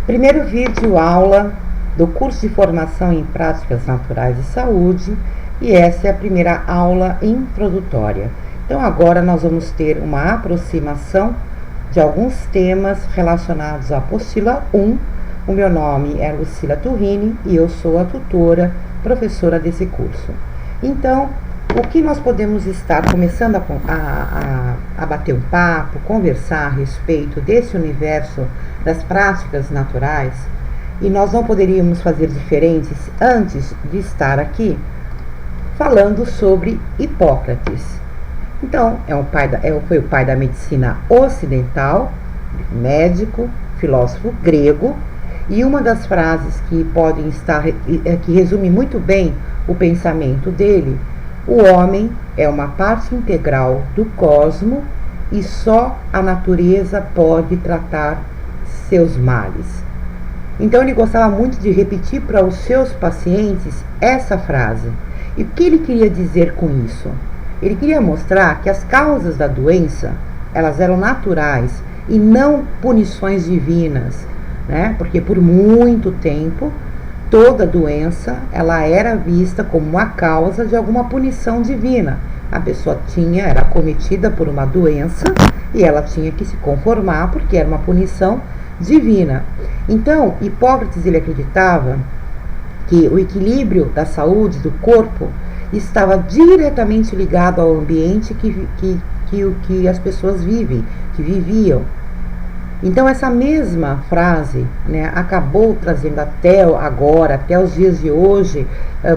Primeiro vídeo aula do curso de formação em práticas naturais de saúde, e essa é a primeira aula introdutória. Então agora nós vamos ter uma aproximação de alguns temas relacionados à apostila 1. O meu nome é Lucila Turrini e eu sou a tutora, professora desse curso. Então, o que nós podemos estar começando a bater um papo, conversar a respeito desse universo das práticas naturais, e nós não poderíamos fazer diferentes antes de estar aqui falando sobre Hipócrates. Então, foi o pai da medicina ocidental, médico, filósofo grego, e uma das frases que que resume muito bem o pensamento dele: o homem é uma parte integral do cosmo e só a natureza pode tratar seus males. Então ele gostava muito de repetir para os seus pacientes essa frase. E o que ele queria dizer com isso? Ele queria mostrar que as causas da doença, elas eram naturais e não punições divinas, né? Porque por muito tempo toda doença ela era vista como uma causa de alguma punição divina. A pessoa era cometida por uma doença e ela tinha que se conformar porque era uma punição divina. Então, Hipócrates ele acreditava que o equilíbrio da saúde do corpo estava diretamente ligado ao ambiente que as pessoas viviam. Então essa mesma frase, né, acabou trazendo até os dias de hoje,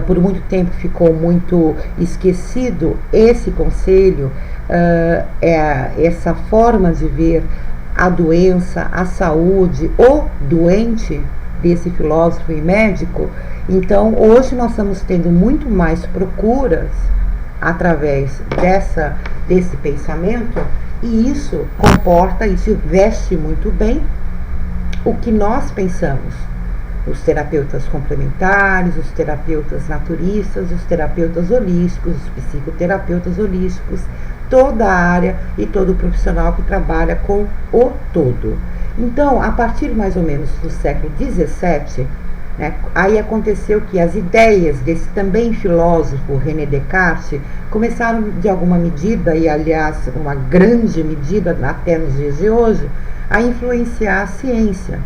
por muito tempo ficou muito esquecido esse conselho, essa forma de ver a doença, a saúde, o doente desse filósofo e médico. Então hoje nós estamos tendo muito mais procuras através desse pensamento, e isso comporta e se veste muito bem o que nós pensamos. Os terapeutas complementares, os terapeutas naturistas, os terapeutas holísticos, os psicoterapeutas holísticos, toda a área e todo profissional que trabalha com o todo. Então, a partir mais ou menos do século XVII, né, aí aconteceu que as ideias desse também filósofo René Descartes começaram de alguma medida, e aliás uma grande medida até nos dias de hoje, a influenciar a ciência.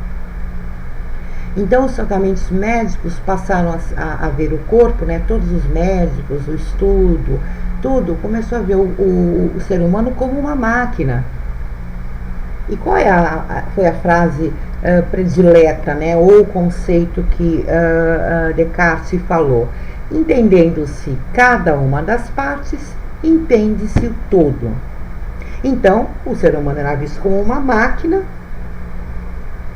Então os tratamentos médicos passaram a ver o corpo, né, todos os médicos, o estudo, tudo começou a ver o ser humano como uma máquina. E qual foi a frase predileta, né, ou o conceito que Descartes falou? Entendendo-se cada uma das partes, entende-se o todo. Então, o ser humano era visto como uma máquina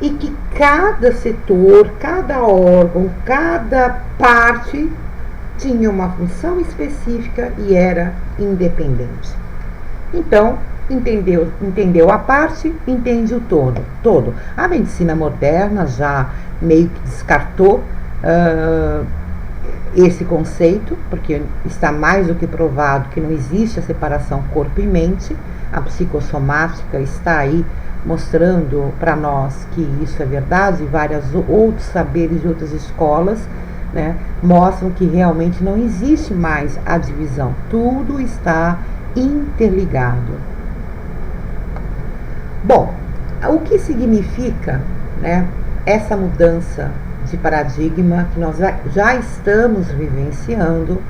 e que cada setor, cada órgão, cada parte tinha uma função específica e era independente. Então, entendeu a parte, entende o todo. A medicina moderna já meio que descartou esse conceito, porque está mais do que provado que não existe a separação corpo e mente. A psicossomática está aí mostrando para nós que isso é verdade, e vários outros saberes de outras escolas, né, mostram que realmente não existe mais a divisão, tudo está interligado. Bom, o que significa, né, essa mudança de paradigma que nós já estamos vivenciando?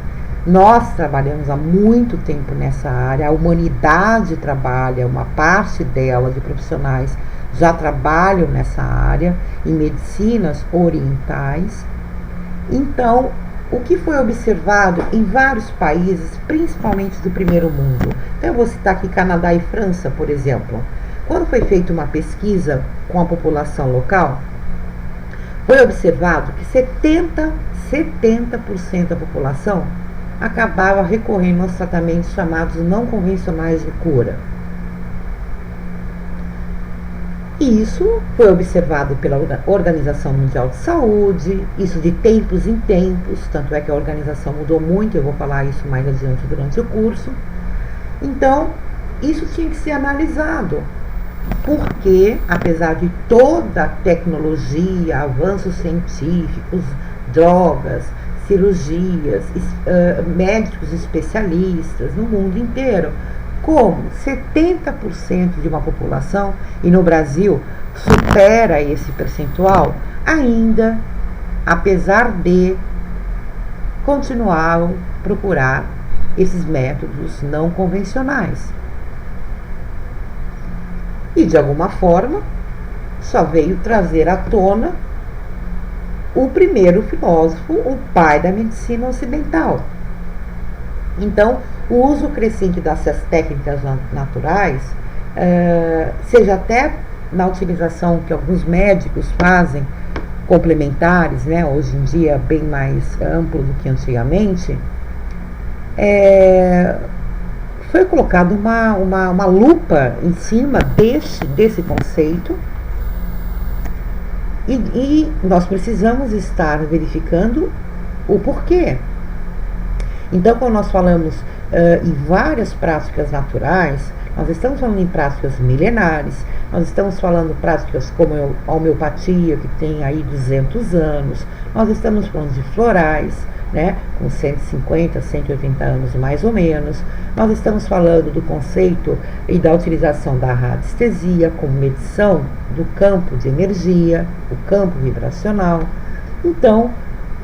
Nós trabalhamos há muito tempo nessa área, a humanidade trabalha, uma parte dela de profissionais já trabalham nessa área, em medicinas orientais. Então, o que foi observado em vários países, principalmente do primeiro mundo? Então, eu vou citar aqui Canadá e França, por exemplo. Quando foi feita uma pesquisa com a população local, foi observado que 70% da população acabava recorrendo aos tratamentos chamados não convencionais de cura. E isso foi observado pela Organização Mundial de Saúde, isso de tempos em tempos, tanto é que a organização mudou muito, eu vou falar isso mais adiante durante o curso. Então, isso tinha que ser analisado. Porque, apesar de toda a tecnologia, avanços científicos, drogas, cirurgias, médicos especialistas no mundo inteiro, como 70% de uma população, e no Brasil supera esse percentual, ainda, apesar de continuar a procurar esses métodos não convencionais. E, de alguma forma, só veio trazer à tona o primeiro filósofo, o pai da medicina ocidental. Então, o uso crescente dessas técnicas naturais, seja até na utilização que alguns médicos fazem, complementares, né, hoje em dia bem mais amplo do que antigamente, foi colocada uma lupa em cima desse conceito e nós precisamos estar verificando o porquê. Então, quando nós falamos em várias práticas naturais, nós estamos falando em práticas milenares, nós estamos falando práticas como a homeopatia, que tem aí 200 anos, nós estamos falando de florais, né, com 150, 180 anos mais ou menos. Nós estamos falando do conceito e da utilização da radiestesia como medição do campo de energia, o campo vibracional. Então,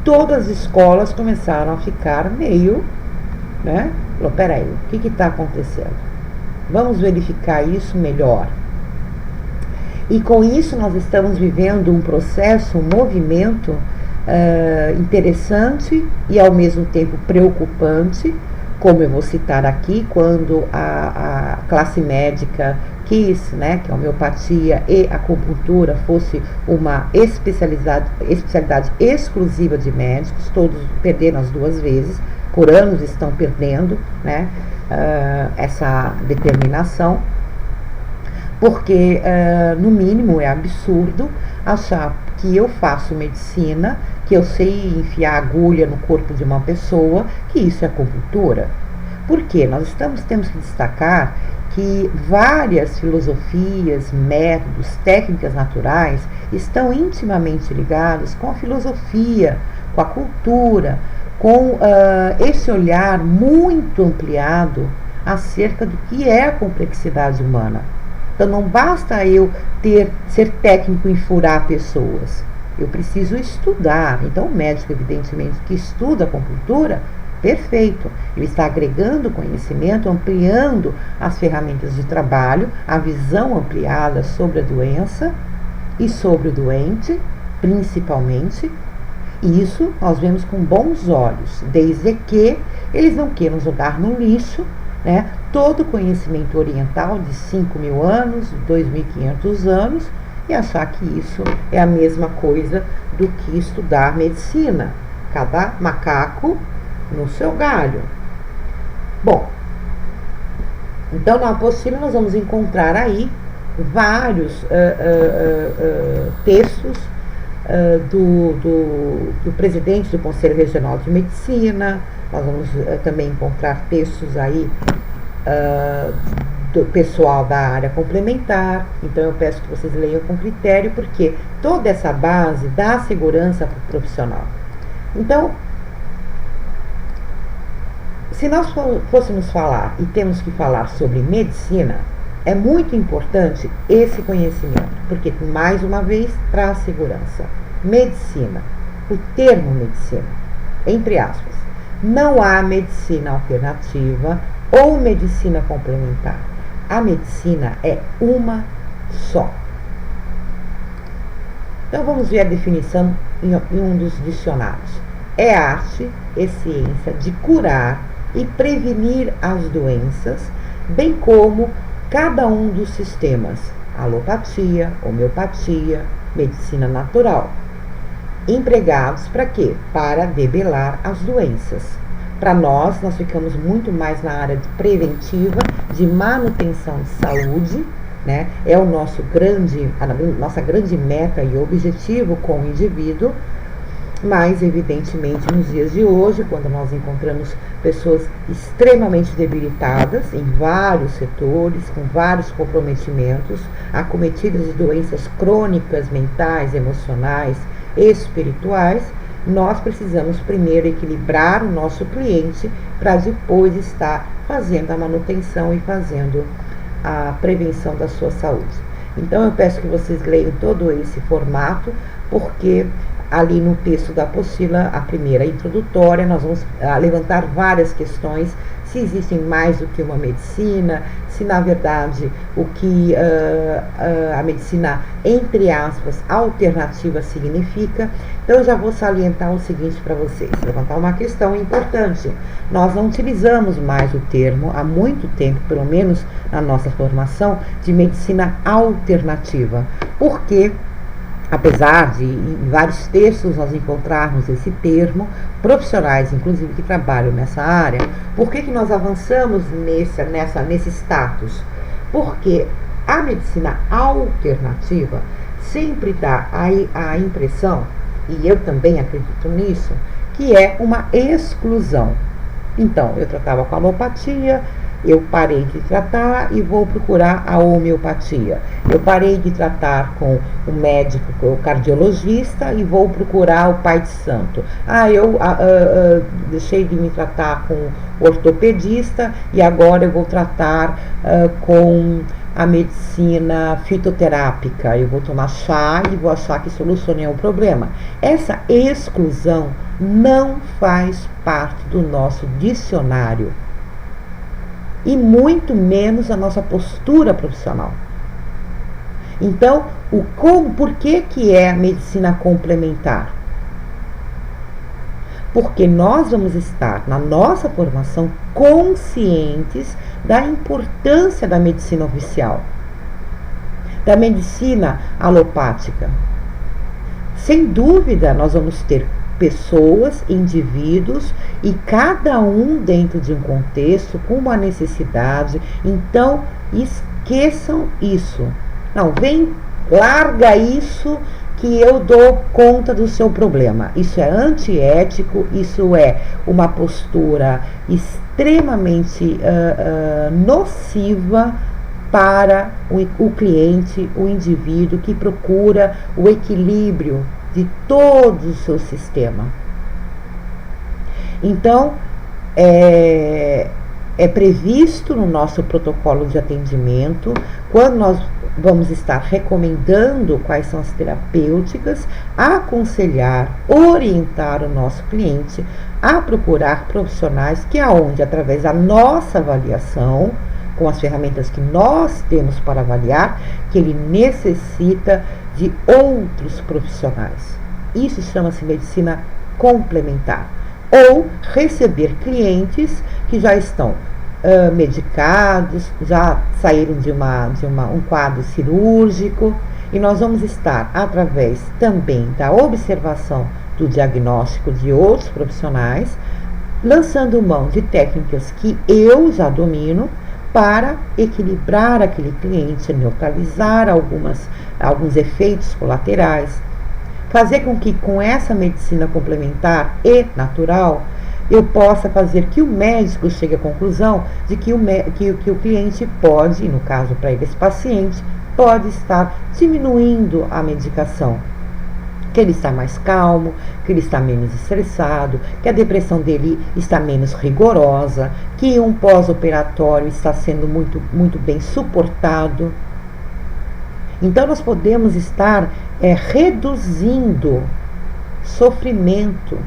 todas as escolas começaram a ficar meio, né, falou, peraí, o que está acontecendo? Vamos verificar isso melhor. E com isso nós estamos vivendo um processo, um movimento interessante e ao mesmo tempo preocupante, como eu vou citar aqui, quando a classe médica quis, né, que a homeopatia e a acupuntura fosse uma especialidade exclusiva de médicos, todos perderam as duas vezes, por anos estão perdendo, né, essa determinação, porque no mínimo é absurdo achar que eu faço medicina, que eu sei enfiar agulha no corpo de uma pessoa, que isso é acupuntura. Por quê? Nós temos que destacar que várias filosofias, métodos, técnicas naturais estão intimamente ligados com a filosofia, com a cultura, com esse olhar muito ampliado acerca do que é a complexidade humana. Então não basta eu ser técnico em furar pessoas, eu preciso estudar. Então o médico, evidentemente, que estuda acupuntura, perfeito, ele está agregando conhecimento, ampliando as ferramentas de trabalho, a visão ampliada sobre a doença e sobre o doente, principalmente. E isso nós vemos com bons olhos, desde que eles não queiram jogar no lixo, né, todo o conhecimento oriental de 5.000 anos, 2.500 anos, e achar que isso é a mesma coisa do que estudar medicina. Cada macaco no seu galho. Bom, então na apostila nós vamos encontrar aí vários textos do presidente do Conselho Regional de Medicina. Nós vamos também encontrar textos aí do pessoal da área complementar. Então eu peço que vocês leiam com critério, porque toda essa base dá segurança para o profissional. Então, se nós fôssemos falar e temos que falar sobre medicina, é muito importante esse conhecimento, porque, mais uma vez, traz segurança. Medicina, o termo medicina, entre aspas, não há medicina alternativa ou medicina complementar. A medicina é uma só. Então vamos ver a definição em um dos dicionários. É arte e ciência de curar e prevenir as doenças, bem como cada um dos sistemas, alopatia, homeopatia, medicina natural, empregados para quê? Para debelar as doenças. Para nós ficamos muito mais na área de preventiva, de manutenção de saúde, né? É o nossa grande meta e objetivo com o indivíduo. Mas, evidentemente, nos dias de hoje, quando nós encontramos pessoas extremamente debilitadas em vários setores, com vários comprometimentos, acometidas de doenças crônicas, mentais, emocionais, espirituais, nós precisamos primeiro equilibrar o nosso cliente para depois estar fazendo a manutenção e fazendo a prevenção da sua saúde. Então eu peço que vocês leiam todo esse formato, porque ali no texto da apostila, a primeira introdutória, nós vamos levantar várias questões, se existem mais do que uma medicina, se na verdade o que a medicina, entre aspas, alternativa significa. Então eu já vou salientar o seguinte para vocês, levantar uma questão importante. Nós não utilizamos mais o termo, há muito tempo, pelo menos na nossa formação, de medicina alternativa, porque apesar de em vários textos nós encontrarmos esse termo, profissionais inclusive que trabalham nessa área, por que nós avançamos nesse status? Porque a medicina alternativa sempre dá a impressão, e eu também acredito nisso, que é uma exclusão. Então, eu tratava com alopatia, eu parei de tratar e vou procurar a homeopatia. Eu parei de tratar com o médico, o cardiologista, e vou procurar o pai de santo. Eu deixei de me tratar com o ortopedista e agora eu vou tratar com a medicina fitoterápica. Eu vou tomar chá e vou achar que solucionei o problema. Essa exclusão não faz parte do nosso dicionário, e muito menos a nossa postura profissional. Então, por que é a medicina complementar? Porque nós vamos estar, na nossa formação, conscientes da importância da medicina oficial, da medicina alopática. Sem dúvida, nós vamos ter pessoas, indivíduos, e cada um dentro de um contexto, com uma necessidade. Então, esqueçam isso. Não, larga isso que eu dou conta do seu problema. Isso é antiético, isso é uma postura extremamente nociva para o cliente, o indivíduo que procura o equilíbrio de todo o seu sistema. Então, é previsto no nosso protocolo de atendimento, quando nós vamos estar recomendando quais são as terapêuticas, aconselhar, orientar o nosso cliente a procurar profissionais que aonde, através da nossa avaliação, com as ferramentas que nós temos para avaliar, que ele necessita de outros profissionais. Isso chama-se medicina complementar. Ou receber clientes que já estão medicados, já saíram de um quadro cirúrgico, e nós vamos estar, através também da observação do diagnóstico de outros profissionais, lançando mão de técnicas que eu já domino, para equilibrar aquele cliente, neutralizar alguns efeitos colaterais, fazer com que com essa medicina complementar e natural, eu possa fazer que o médico chegue à conclusão de que o cliente pode, no caso para ele, esse paciente, pode estar diminuindo a medicação, que ele está mais calmo, que ele está menos estressado, que a depressão dele está menos rigorosa, que um pós-operatório está sendo muito, muito bem suportado. Então, nós podemos estar reduzindo sofrimento,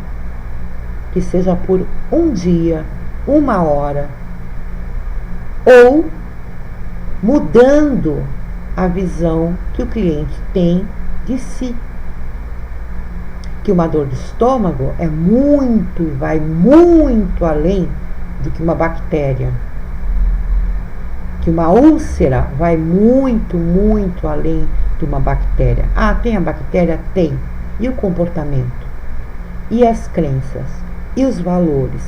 que seja por um dia, uma hora, ou mudando a visão que o cliente tem de si. Que uma dor de estômago vai muito além do que uma bactéria. Que uma úlcera vai muito, muito além de uma bactéria. Tem a bactéria? Tem. E o comportamento? E as crenças? E os valores?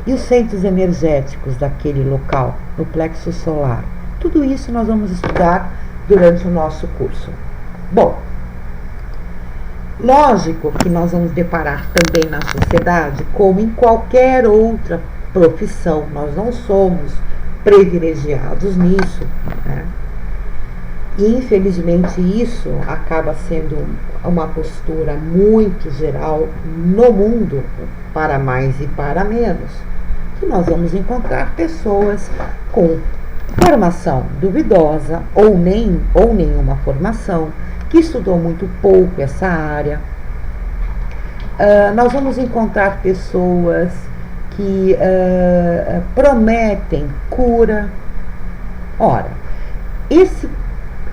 E os centros energéticos daquele local, no plexo solar? Tudo isso nós vamos estudar durante o nosso curso. Bom, Lógico que nós vamos deparar também na sociedade, como em qualquer outra profissão, nós não somos privilegiados nisso, né? E infelizmente isso acaba sendo uma postura muito geral no mundo, para mais e para menos, que nós vamos encontrar pessoas com formação duvidosa ou nenhuma formação, que estudou muito pouco essa área. Nós vamos encontrar pessoas que prometem cura. Ora,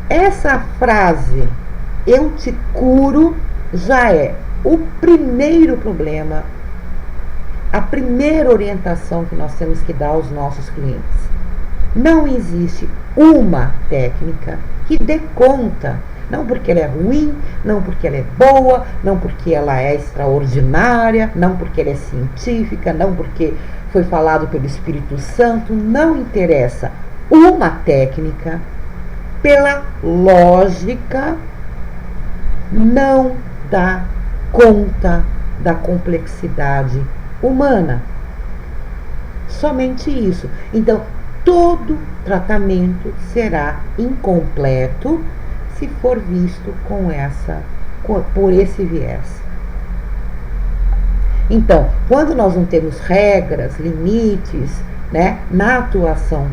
essa frase, eu te curo, já é o primeiro problema, a primeira orientação que nós temos que dar aos nossos clientes. Não existe uma técnica que dê conta, não porque ela é ruim, não porque ela é boa, não porque ela é extraordinária, não porque ela é científica, não porque foi falado pelo Espírito Santo, não interessa. Uma técnica, pela lógica, não dá conta da complexidade humana. Somente isso. Então, todo tratamento será incompleto se for visto por esse viés. Então, quando nós não temos regras, limites, né, na atuação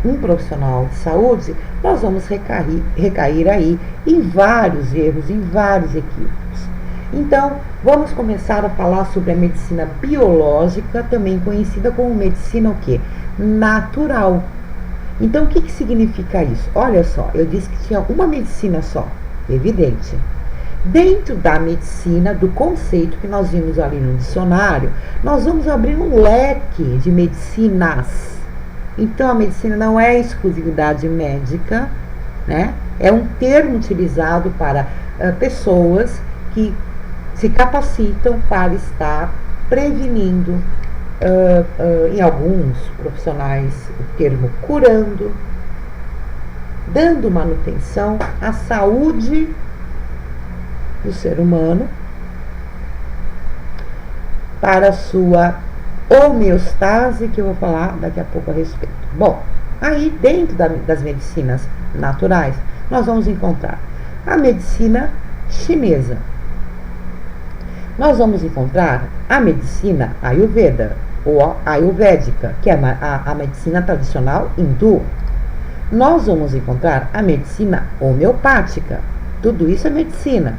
um profissional de saúde, nós vamos recair aí em vários erros, em vários equívocos. Então, vamos começar a falar sobre a medicina biológica, também conhecida como medicina o quê? Natural. Então, o que significa isso? Olha só, eu disse que tinha uma medicina só, evidente. Dentro da medicina, do conceito que nós vimos ali no dicionário, nós vamos abrir um leque de medicinas. Então, a medicina não é exclusividade médica, né? É um termo utilizado para pessoas que se capacitam para estar prevenindo, em alguns profissionais, o termo curando, dando manutenção à saúde do ser humano para a sua homeostase, que eu vou falar daqui a pouco a respeito. Bom, aí dentro das medicinas naturais, nós vamos encontrar a medicina chinesa. Nós vamos encontrar a medicina Ayurveda, ou ayurvédica, que é a medicina tradicional hindu. Nós vamos encontrar a medicina homeopática. Tudo isso é medicina.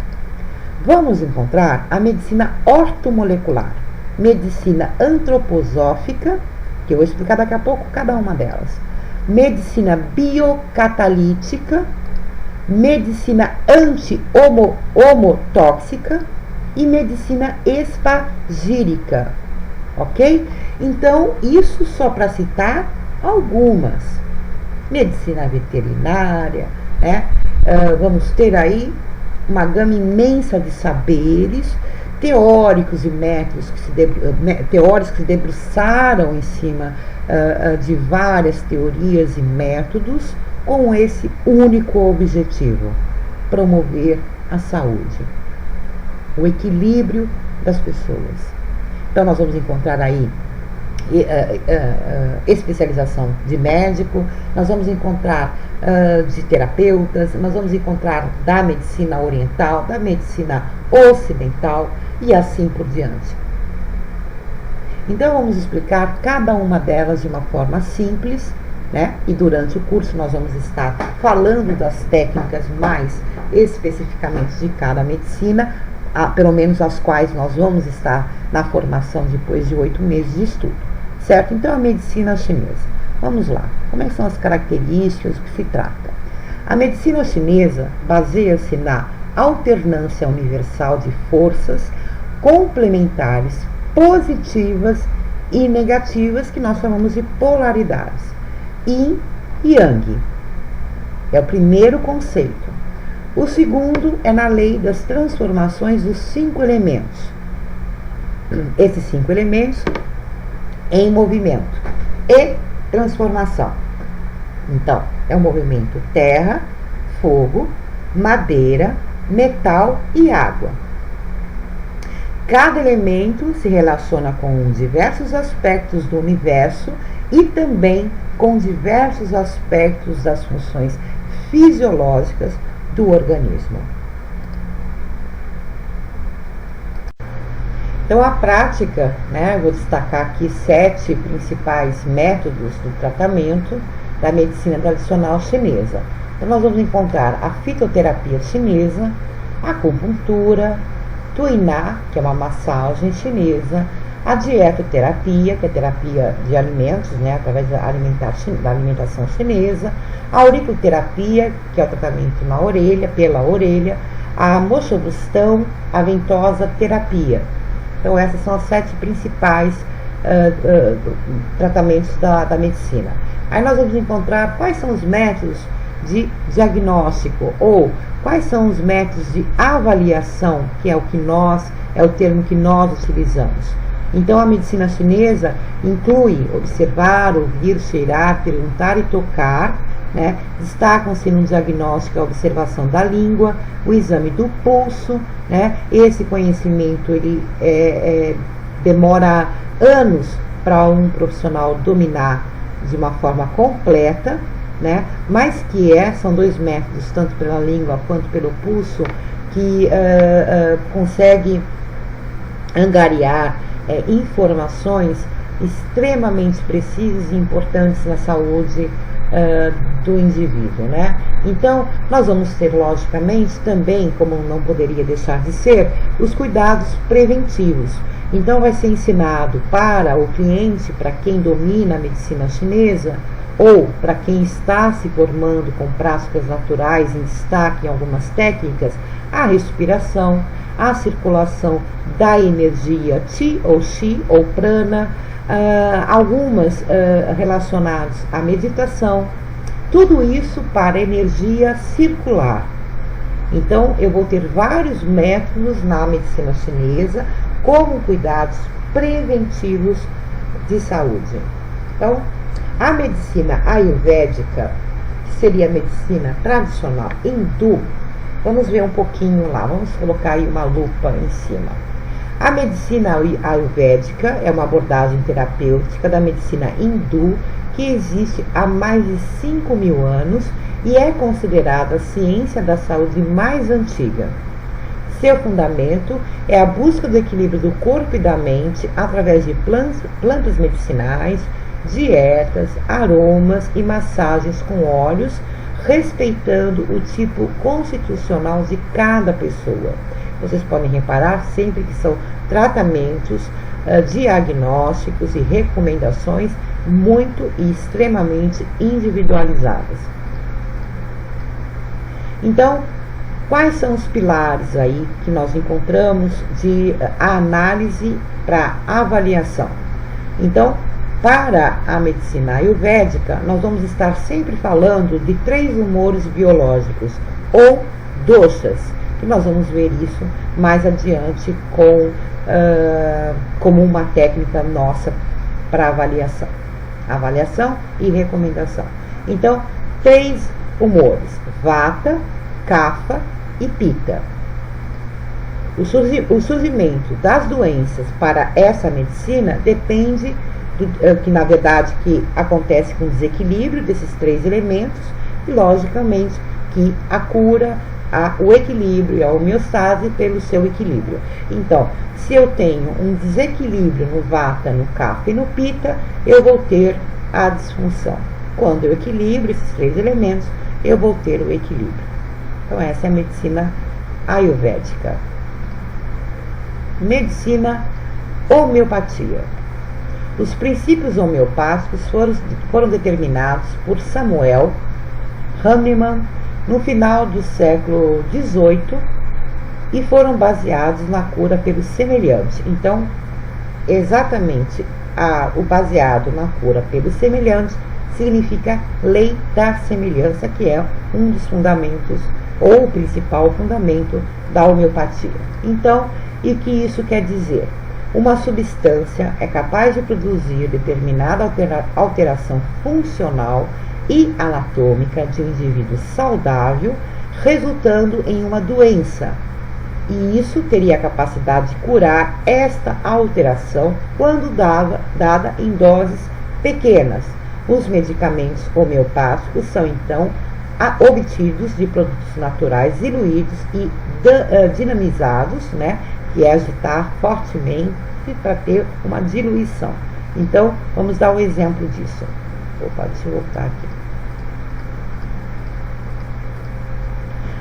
Vamos encontrar a medicina ortomolecular, medicina antroposófica, que eu vou explicar daqui a pouco cada uma delas, medicina biocatalítica, medicina anti-homotóxica e medicina espagírica, ok? Então, isso só para citar algumas. Medicina veterinária, né? Vamos ter aí uma gama imensa de saberes, teóricos e métodos teóricos que se debruçaram em cima de várias teorias e métodos com esse único objetivo: promover a saúde, o equilíbrio das pessoas. Então, nós vamos encontrar aí especialização de médico, nós vamos encontrar de terapeutas, nós vamos encontrar da medicina oriental, da medicina ocidental e assim por diante. Então, vamos explicar cada uma delas de uma forma simples, né? E durante o curso nós vamos estar falando das técnicas mais especificamente de cada medicina, pelo menos as quais nós vamos estar na formação depois de 8 meses de estudo, certo? Então, a medicina chinesa. Vamos lá. Como é que são as características, do que se trata? A medicina chinesa baseia-se na alternância universal de forças complementares, positivas e negativas, que nós chamamos de polaridades. Yin e Yang. É o primeiro conceito. O segundo é na lei das transformações dos 5 elementos. Esses 5 elementos em movimento e transformação. Então, é o movimento terra, fogo, madeira, metal e água. Cada elemento se relaciona com diversos aspectos do universo e também com diversos aspectos das funções fisiológicas do organismo. Então, a prática, eu vou destacar aqui 7 principais métodos do tratamento da medicina tradicional chinesa. Então, nós vamos encontrar a fitoterapia chinesa, a acupuntura, tuiná, que é uma massagem chinesa, a dietoterapia, que é a terapia de alimentos, através da alimentação chinesa, a auriculoterapia, que é o tratamento na orelha, pela orelha, a moxobustão, a ventosa terapia. Então, essas são as 7 principais tratamentos da medicina. Aí nós vamos encontrar quais são os métodos de diagnóstico ou quais são os métodos de avaliação, que é o termo que nós utilizamos. Então, a medicina chinesa inclui observar, ouvir, cheirar, perguntar e tocar. Destacam-se no diagnóstico a observação da língua, o exame do pulso. Esse conhecimento ele demora anos para um profissional dominar de uma forma completa, mas são 2 métodos, tanto pela língua quanto pelo pulso, que consegue angariar informações extremamente precisas e importantes na saúde do indivíduo, Então, nós vamos ter, logicamente, também, como não poderia deixar de ser, os cuidados preventivos. Então, vai ser ensinado para o cliente, para quem domina a medicina chinesa, ou para quem está se formando com práticas naturais em destaque em algumas técnicas, a respiração, a circulação da energia Qi ou Prana, algumas relacionadas à meditação, tudo isso para energia circular. Então, eu vou ter vários métodos na medicina chinesa como cuidados preventivos de saúde. Então, a medicina ayurvédica, que seria a medicina tradicional hindu, vamos ver um pouquinho lá, vamos colocar aí uma lupa em cima. A medicina ayurvédica é uma abordagem terapêutica da medicina hindu que existe há mais de 5.000 anos e é considerada a ciência da saúde mais antiga. Seu fundamento é a busca do equilíbrio do corpo e da mente através de plantas medicinais, dietas, aromas e massagens com óleos, respeitando o tipo constitucional de cada pessoa. Vocês podem reparar sempre que são tratamentos, diagnósticos e recomendações muito e extremamente individualizadas. Então, quais são os pilares aí que nós encontramos de análise para avaliação? Então, para a medicina ayurvédica, nós vamos estar sempre falando de 3 humores biológicos, ou doshas, que nós vamos ver isso mais adiante como uma técnica nossa para avaliação e recomendação. Então, 3 humores: Vata, Kapha e Pitta. O surgimento das doenças para essa medicina depende que na verdade que acontece com o desequilíbrio desses 3 elementos e logicamente que a cura, o equilíbrio e a homeostase pelo seu equilíbrio. Então, se eu tenho um desequilíbrio no Vata, no Kapha e no Pitta, eu vou ter a disfunção. Quando eu equilibro esses 3 elementos, eu vou ter o equilíbrio. Então, essa é a medicina ayurvédica. Medicina homeopatia. Os princípios homeopáticos foram determinados por Samuel Hahnemann no final do século XVIII e foram baseados na cura pelo semelhante. Então, exatamente o baseado na cura pelo semelhante significa lei da semelhança, que é um dos fundamentos ou o principal fundamento da homeopatia. Então, e o que isso quer dizer? Uma substância é capaz de produzir determinada alteração funcional e anatômica de um indivíduo saudável, resultando em uma doença. E isso teria a capacidade de curar esta alteração quando dada em doses pequenas. Os medicamentos homeopáticos são, então, obtidos de produtos naturais diluídos e dinamizados, né, que é agitar fortemente para ter uma diluição. Então, vamos dar um exemplo disso. Opa, deixa eu voltar aqui.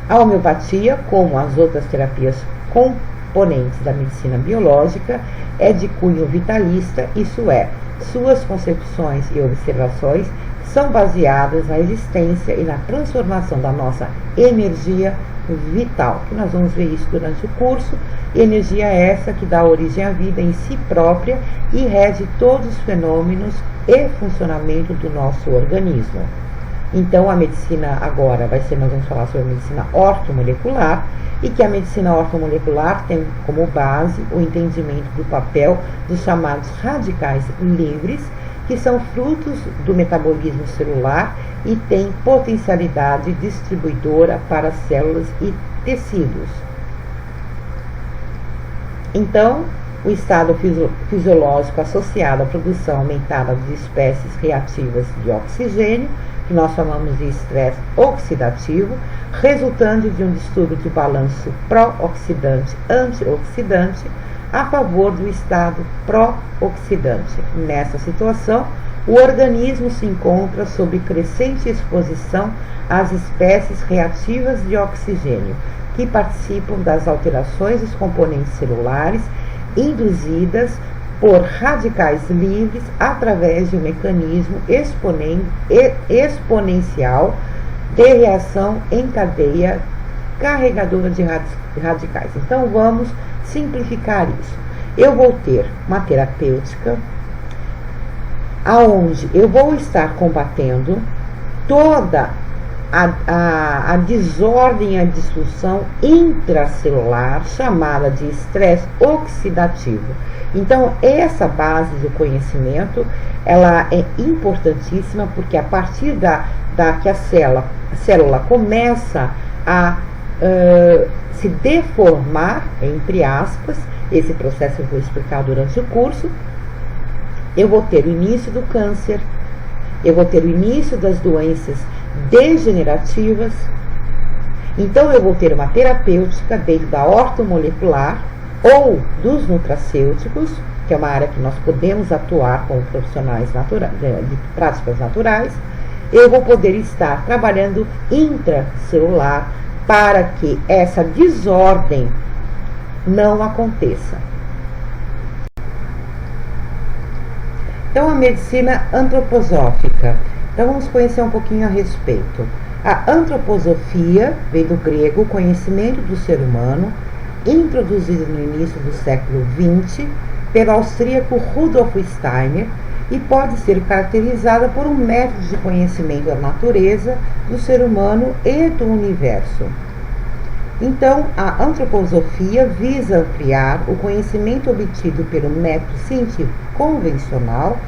A homeopatia, como as outras terapias componentes da medicina biológica, é de cunho vitalista, isso é, suas concepções e observações são baseadas na existência e na transformação da nossa energia vital, que nós vamos ver isso durante o curso. Energia essa que dá origem à vida em si própria e rege todos os fenômenos e funcionamento do nosso organismo. Então, a medicina agora nós vamos falar sobre a medicina ortomolecular, e que a medicina ortomolecular tem como base o entendimento do papel dos chamados radicais livres, que são frutos do metabolismo celular e têm potencialidade distribuidora para células e tecidos. Então, o estado fisiológico associado à produção aumentada de espécies reativas de oxigênio, que nós chamamos de estresse oxidativo, resultante de um distúrbio de balanço pró-oxidante-antioxidante a favor do estado pró-oxidante. Nessa situação, o organismo se encontra sob crescente exposição às espécies reativas de oxigênio, que participam das alterações dos componentes celulares induzidas por radicais livres através de um mecanismo exponencial de reação em cadeia carregadora de radicais. Então, vamos simplificar isso. Eu vou ter uma terapêutica aonde eu vou estar combatendo toda a desordem, a disfunção intracelular, chamada de estresse oxidativo. Então, essa base do conhecimento, ela é importantíssima, porque a partir que a célula começa a se deformar, entre aspas, esse processo eu vou explicar durante o curso, eu vou ter o início do câncer, eu vou ter o início das doenças degenerativas. Então, eu vou ter uma terapêutica dentro da ortomolecular ou dos nutracêuticos, que é uma área que nós podemos atuar como profissionais de práticas naturais. Eu vou poder estar trabalhando intracelular para que essa desordem não aconteça. Então, a medicina antroposófica. Então, vamos conhecer um pouquinho a respeito. A antroposofia vem do grego conhecimento do ser humano, introduzido no início do século XX pelo austríaco Rudolf Steiner, e pode ser caracterizada por um método de conhecimento da natureza, do ser humano e do universo. Então, a antroposofia visa ampliar o conhecimento obtido pelo método científico convencional,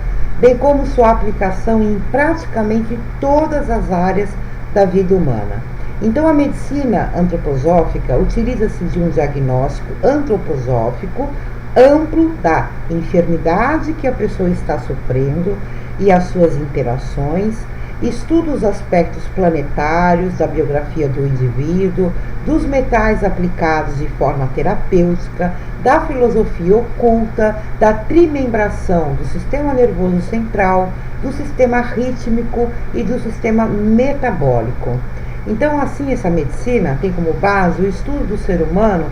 bem como sua aplicação em praticamente todas as áreas da vida humana. Então, a medicina antroposófica utiliza-se de um diagnóstico antroposófico amplo da enfermidade que a pessoa está sofrendo e as suas interações, estuda os aspectos planetários da biografia do indivíduo, dos metais aplicados de forma terapêutica, da filosofia oculta, da trimembração do sistema nervoso central, do sistema rítmico e do sistema metabólico. Então, assim, essa medicina tem como base o estudo do ser humano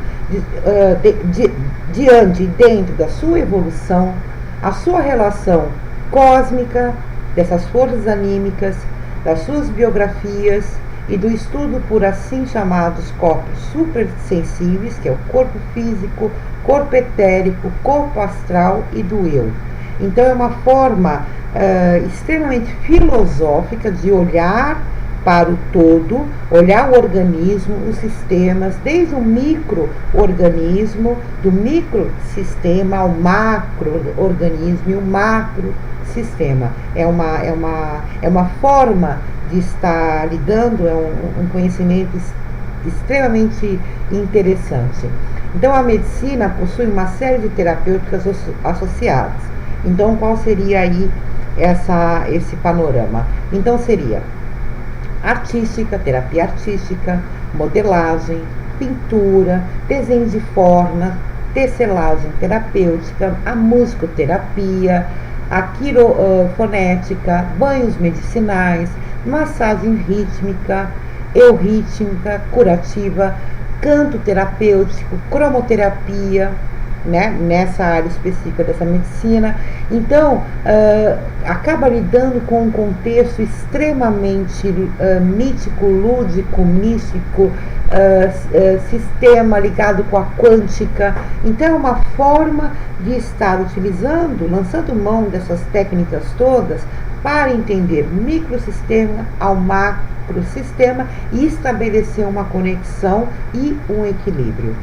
diante e dentro da sua evolução, a sua relação cósmica, dessas forças anímicas, das suas biografias e do estudo por assim chamados corpos supersensíveis, que é o corpo físico, corpo etérico, corpo astral e do eu. Então, é uma forma extremamente filosófica de olhar para o todo, olhar o organismo, os sistemas, desde o microorganismo, do microsistema ao macroorganismo e o macrosistema. É uma forma de estar lidando, é um conhecimento extremamente interessante. Então, a medicina possui uma série de terapêuticas associadas. Então, qual seria aí esse panorama? Então, seria artística, terapia artística, modelagem, pintura, desenho de forma, tecelagem terapêutica, a musicoterapia, a quirofonética, banhos medicinais, massagem rítmica, eurítmica, curativa, canto terapêutico, cromoterapia, né, nessa área específica dessa medicina. Então, acaba lidando com um contexto extremamente mítico, lúdico, místico, sistema ligado com a quântica. Então, é uma forma de estar utilizando, lançando mão dessas técnicas todas para entender o microsistema ao macrosistema e estabelecer uma conexão e um equilíbrio.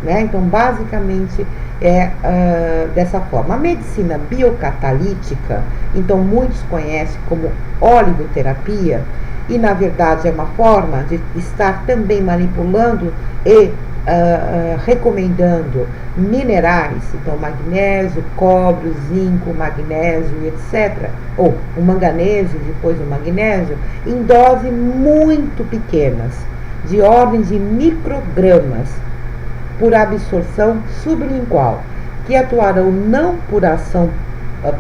Né? Então, basicamente, dessa forma. A medicina biocatalítica, então muitos conhecem como oligoterapia, e na verdade é uma forma de estar também manipulando e recomendando minerais, então magnésio, cobre, zinco, magnésio, etc., ou o manganêsio, depois o magnésio, em doses muito pequenas, de ordem de microgramas, por absorção sublingual, que atuarão não por ação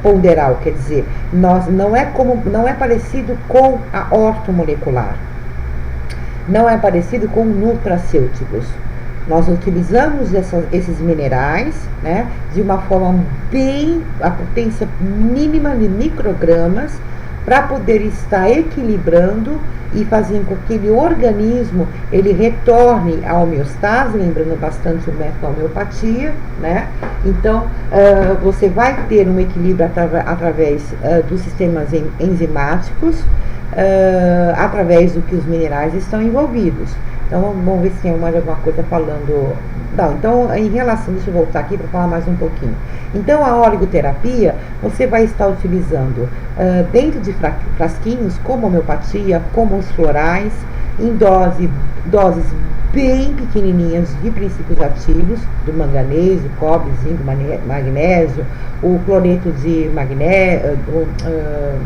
ponderal, quer dizer, não é parecido com a ortomolecular, não é parecido com nutracêuticos. Nós utilizamos esses minerais, né, de uma forma a potência mínima de microgramas, para poder estar equilibrando e fazendo com que aquele organismo ele retorne à homeostase, lembrando bastante o método homeopatia, né? Então, você vai ter um equilíbrio através dos sistemas enzimáticos, através do que os minerais estão envolvidos. Então, vamos ver se tem mais alguma coisa falando. Não, então, em relação, deixa eu voltar aqui para falar mais um pouquinho. Então, a oligoterapia, você vai estar utilizando dentro de frasquinhos, como homeopatia, como os florais, em doses bem pequenininhas de princípios ativos, do manganês, cobre, zinco, magnésio, o cloreto de magnésio, deixa eu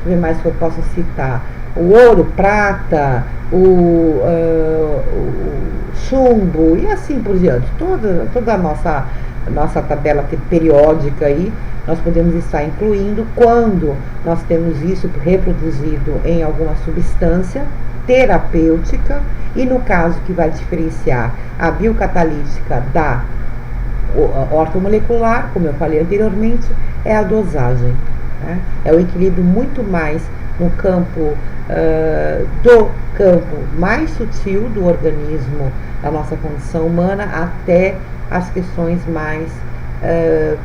ver mais que eu posso citar, o ouro, prata, o chumbo e assim por diante. Toda a nossa tabela periódica aí, nós podemos estar incluindo quando nós temos isso reproduzido em alguma substância terapêutica, e no caso que vai diferenciar a biocatalítica da ortomolecular, como eu falei anteriormente, é a dosagem. Né? É o equilíbrio muito mais no campo do campo mais sutil do organismo, da nossa condição humana, até as questões mais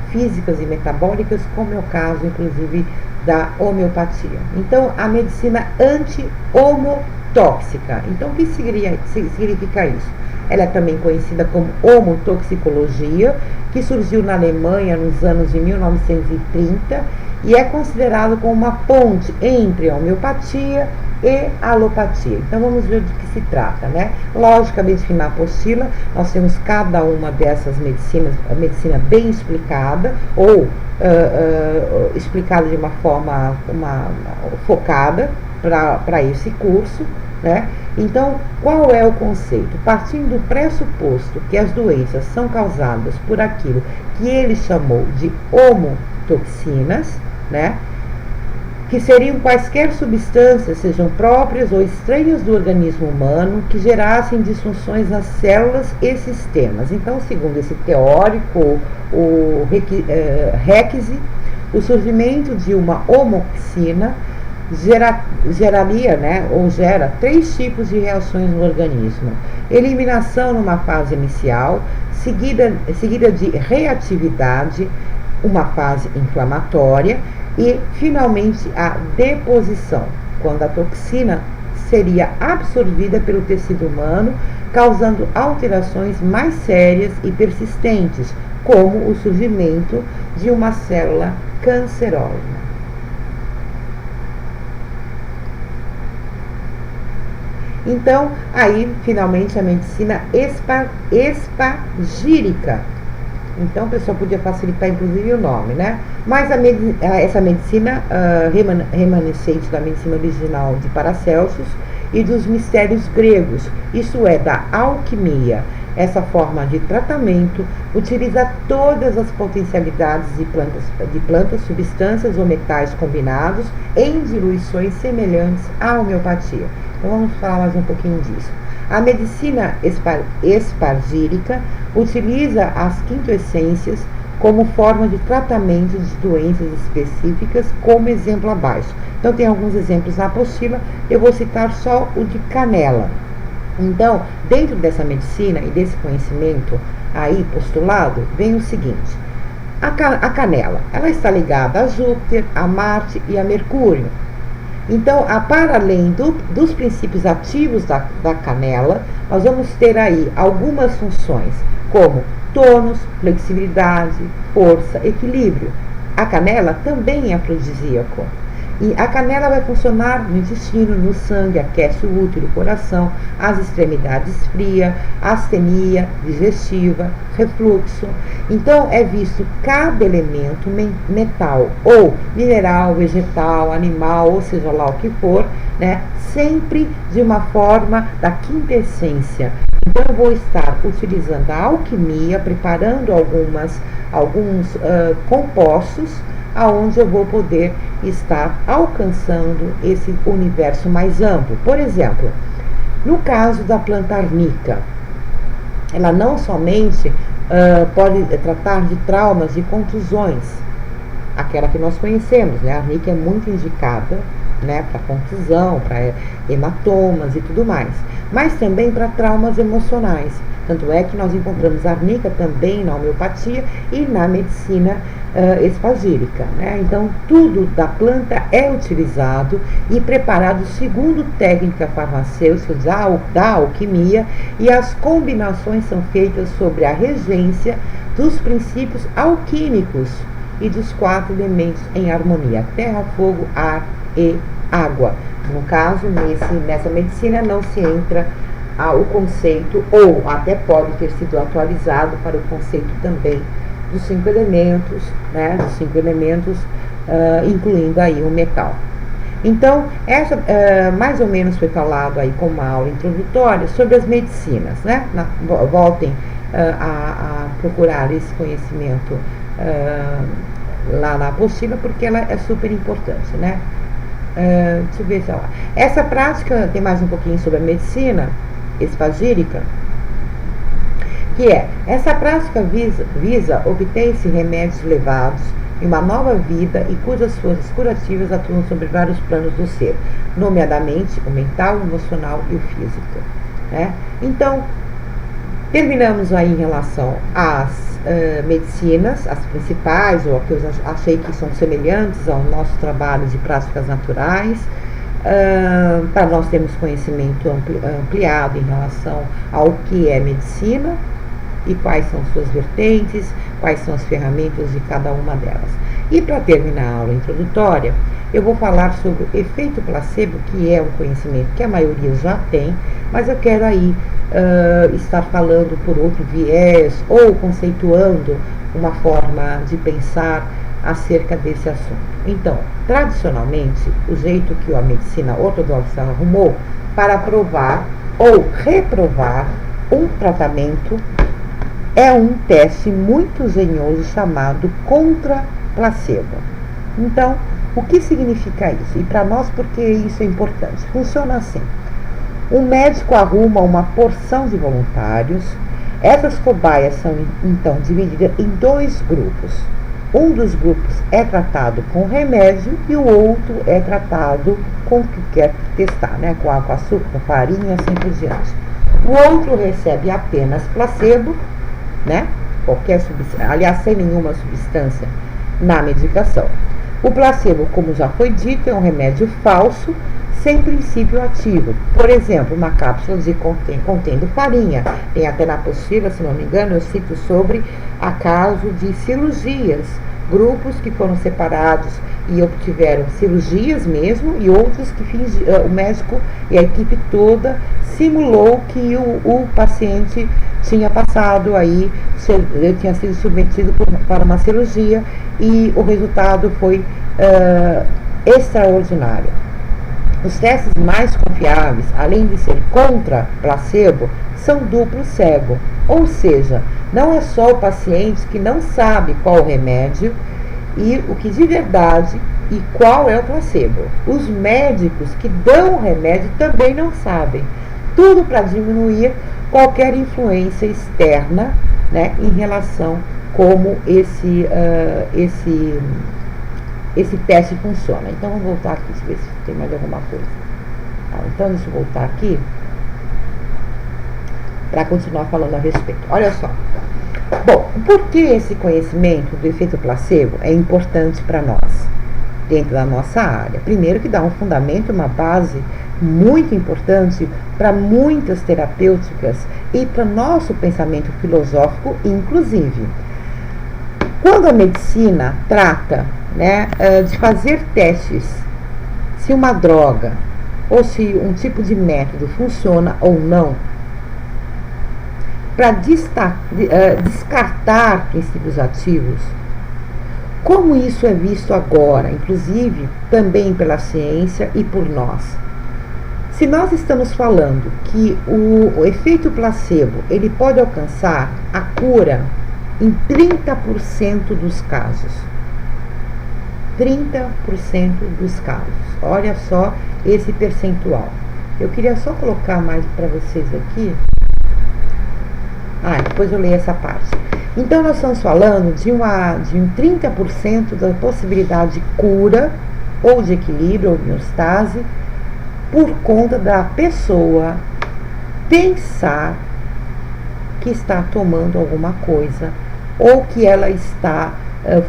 físicas e metabólicas, como é o caso, inclusive, da homeopatia. Então, a medicina anti-homotóxica. Então, o que significa isso? Ela é também conhecida como homotoxicologia, que surgiu na Alemanha nos anos de 1930 e é considerado como uma ponte entre a homeopatia e a alopatia. Então, vamos ver do que se trata, né? Logicamente, na apostila, nós temos cada uma dessas medicinas, a medicina bem explicada, ou explicada de uma forma focada para esse curso, né? Então, qual é o conceito? Partindo do pressuposto que as doenças são causadas por aquilo que ele chamou de homotoxinas, né? Que seriam quaisquer substâncias, sejam próprias ou estranhas do organismo humano, que gerassem disfunções nas células e sistemas. Então, segundo esse teórico, o Reckse, o surgimento de uma homoxina geraria, né, ou gera 3 tipos de reações no organismo: eliminação numa fase inicial, seguida de reatividade, uma fase inflamatória, e finalmente a deposição, quando a toxina seria absorvida pelo tecido humano, causando alterações mais sérias e persistentes, como o surgimento de uma célula cancerosa. Então, aí, finalmente, a medicina espagírica. Então, o pessoal podia facilitar, inclusive, o nome, né? Mas essa medicina remanescente da medicina original de Paracelsus e dos mistérios gregos, isso é, da alquimia. Essa forma de tratamento utiliza todas as potencialidades de plantas, substâncias ou metais combinados em diluições semelhantes à homeopatia. Então vamos falar mais um pouquinho disso. A medicina espagírica utiliza as quintoessências como forma de tratamento de doenças específicas, como exemplo abaixo. Então tem alguns exemplos na apostila, eu vou citar só o de canela. Então, dentro dessa medicina e desse conhecimento aí postulado, vem o seguinte: a canela, ela está ligada a Júpiter, a Marte e a Mercúrio. Então, para além dos princípios ativos da canela, nós vamos ter aí algumas funções, como tônus, flexibilidade, força, equilíbrio. A canela também é afrodisíaco. E a canela vai funcionar no intestino, no sangue, aquece o útero, o coração, as extremidades fria, astenia digestiva, refluxo. Então, é visto cada elemento metal, ou mineral, vegetal, animal, ou seja lá o que for, né, sempre de uma forma da quintessência. Então, eu vou estar utilizando a alquimia, preparando alguns compostos, aonde eu vou poder estar alcançando esse universo mais amplo. Por exemplo, no caso da planta arnica, ela não somente pode tratar de traumas, de contusões, aquela que nós conhecemos, né? A arnica é muito indicada, né, para contusão, para hematomas e tudo mais, mas também para traumas emocionais. Tanto é que nós encontramos a arnica também na homeopatia e na medicina espagírica, né? Então, tudo da planta é utilizado e preparado segundo técnica farmacêutica da alquimia, e as combinações são feitas sobre a regência dos princípios alquímicos e dos 4 elementos em harmonia: terra, fogo, ar e água. No caso, nessa medicina não se entra o conceito, ou até pode ter sido atualizado para o conceito também dos 5 elementos, né, dos 5 elementos, incluindo aí o metal. Então, essa mais ou menos foi falado aí como uma aula introdutória sobre as medicinas, né? Voltem a procurar esse conhecimento lá na apostila, porque ela é super importante, né? Deixa eu ver se ela... Essa prática tem mais um pouquinho sobre a medicina espagírica, que essa prática visa obter-se remédios levados em uma nova vida e cujas forças curativas atuam sobre vários planos do ser, nomeadamente o mental, o emocional e o físico, né? Então, terminamos aí em relação às medicinas, as principais, ou que eu achei que são semelhantes ao nosso trabalho de práticas naturais, para nós termos conhecimento ampliado em relação ao que é medicina e quais são suas vertentes, quais são as ferramentas de cada uma delas. E para terminar a aula introdutória, eu vou falar sobre o efeito placebo, que é um conhecimento que a maioria já tem, mas eu quero aí estar falando por outro viés, ou conceituando uma forma de pensar acerca desse assunto. Então, tradicionalmente, o jeito que a medicina ortodoxa arrumou para aprovar ou reprovar um tratamento é um teste muito engenhoso chamado contra-placebo. Então, o que significa isso? E para nós, porque isso é importante? Funciona assim: o médico arruma uma porção de voluntários. Essas cobaias são então divididas em 2 grupos. Um dos grupos é tratado com remédio e o outro é tratado com o que quer testar, né? Com açúcar, com farinha, assim por diante. O outro recebe apenas placebo, né? Qualquer substância, aliás, sem nenhuma substância na medicação. O placebo, como já foi dito, é um remédio falso, sem princípio ativo. Por exemplo, uma cápsula contendo farinha. Tem até na apostila, se não me engano, eu cito sobre a caso de cirurgias grupos que foram separados e obtiveram cirurgias mesmo, e outros que o médico e a equipe toda simulou que o paciente tinha passado aí, ele tinha sido submetido para uma cirurgia, e o resultado foi extraordinário. Os testes mais confiáveis, além de ser contra placebo, são duplo cego, ou seja, não é só o paciente que não sabe qual o remédio e o que de verdade e qual é o placebo. Os médicos que dão o remédio também não sabem. Tudo para diminuir qualquer influência externa, né, em relação como esse teste funciona. Então vamos voltar aqui, deixa eu ver se tem mais alguma coisa. Então deixa eu voltar aqui para continuar falando a respeito. Olha só. Bom, por que esse conhecimento do efeito placebo é importante para nós, dentro da nossa área? Primeiro, que dá um fundamento, uma base muito importante para muitas terapêuticas e para nosso pensamento filosófico, inclusive. Quando a medicina trata, né, de fazer testes se uma droga ou se um tipo de método funciona ou não, para descartar princípios ativos, como isso é visto agora, inclusive também pela ciência e por nós? Se nós estamos falando que o efeito placebo ele pode alcançar a cura em 30% dos casos. 30% dos casos. Olha só esse percentual. Eu queria só colocar mais para vocês aqui. Depois eu leio essa parte. Então, nós estamos falando de um 30% da possibilidade de cura, ou de equilíbrio, ou de homeostase, por conta da pessoa pensar que está tomando alguma coisa, ou que ela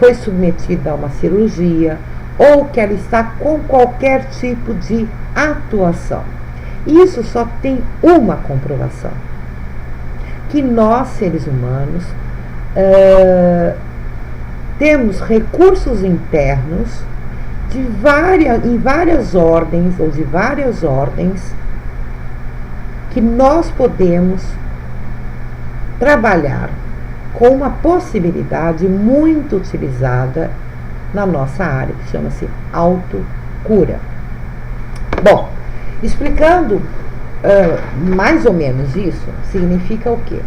foi submetida a uma cirurgia, ou que ela está com qualquer tipo de atuação. Isso só tem uma comprovação: que nós, seres humanos, temos recursos internos em várias ordens, ou de várias ordens, que nós podemos trabalhar com uma possibilidade muito utilizada na nossa área, que chama-se autocura. Bom, explicando mais ou menos isso, significa o quê?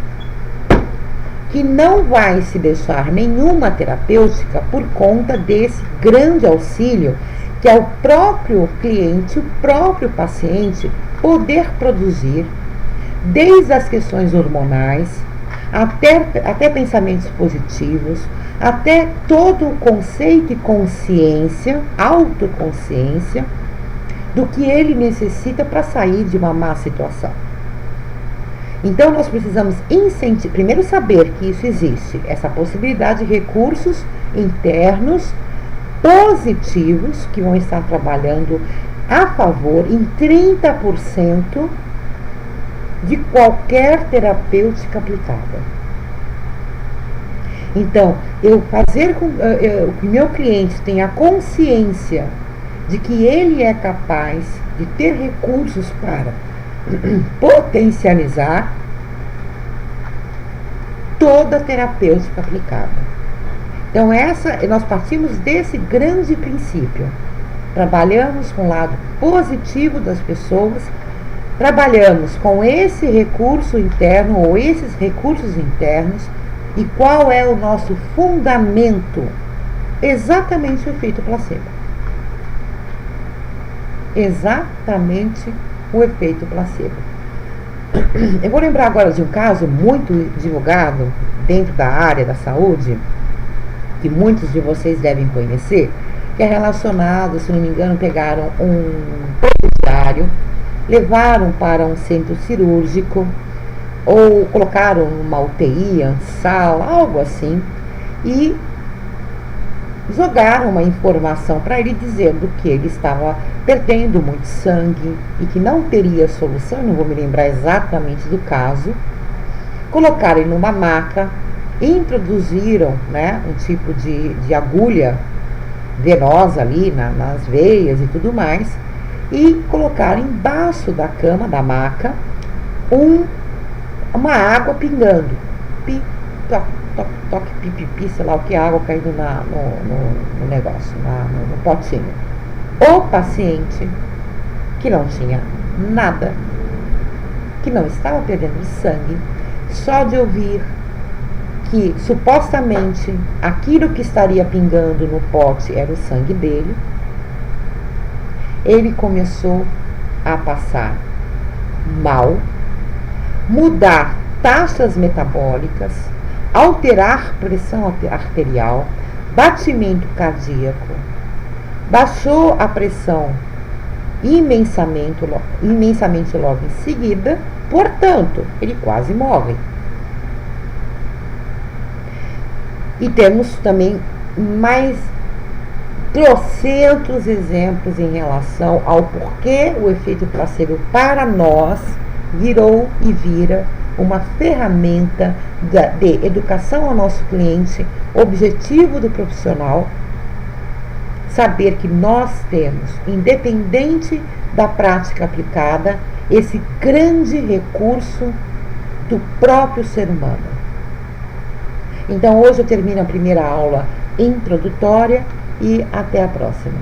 Que não vai se deixar nenhuma terapêutica por conta desse grande auxílio que é o próprio cliente, o próprio paciente poder produzir, desde as questões hormonais, até pensamentos positivos, até todo o conceito e consciência, autoconsciência, do que ele necessita para sair de uma má situação. Então, nós precisamos primeiro saber que isso existe, essa possibilidade de recursos internos positivos que vão estar trabalhando a favor em 30% de qualquer terapêutica aplicada. Então, eu fazer com que meu cliente tenha consciência de que ele é capaz de ter recursos para potencializar toda a terapêutica aplicada. Então, nós partimos desse grande princípio. Trabalhamos com o lado positivo das pessoas, trabalhamos com esse recurso interno ou esses recursos internos. E qual é o nosso fundamento? Exatamente o efeito placebo. Exatamente o efeito placebo. Eu vou lembrar agora de um caso muito divulgado dentro da área da saúde, que muitos de vocês devem conhecer, que é relacionado, se não me engano, pegaram um presidiário, levaram para um centro cirúrgico, ou colocaram numa UTI, sala, algo assim, e jogaram uma informação para ele dizendo que ele estava perdendo muito sangue e que não teria solução. Não vou me lembrar exatamente do caso. Colocaram ele numa maca, introduziram, né, um tipo de agulha venosa ali nas veias e tudo mais, e colocaram embaixo da cama, da maca, uma água pingando. Pi, toque, toque, toque, pi, pi, pi, sei lá o que, água caindo no negócio, no potinho. O paciente, que não tinha nada, que não estava perdendo sangue, só de ouvir que supostamente aquilo que estaria pingando no pote era o sangue dele, ele começou a passar mal, mudar taxas metabólicas, alterar pressão arterial, batimento cardíaco, baixou a pressão imensamente logo em seguida, portanto, ele quase morre. E temos também mais trocentos exemplos em relação ao porquê o efeito placebo para nós virou e vira uma ferramenta de educação ao nosso cliente, objetivo do profissional, saber que nós temos, independente da prática aplicada, esse grande recurso do próprio ser humano. Então hoje eu termino a primeira aula introdutória e até a próxima.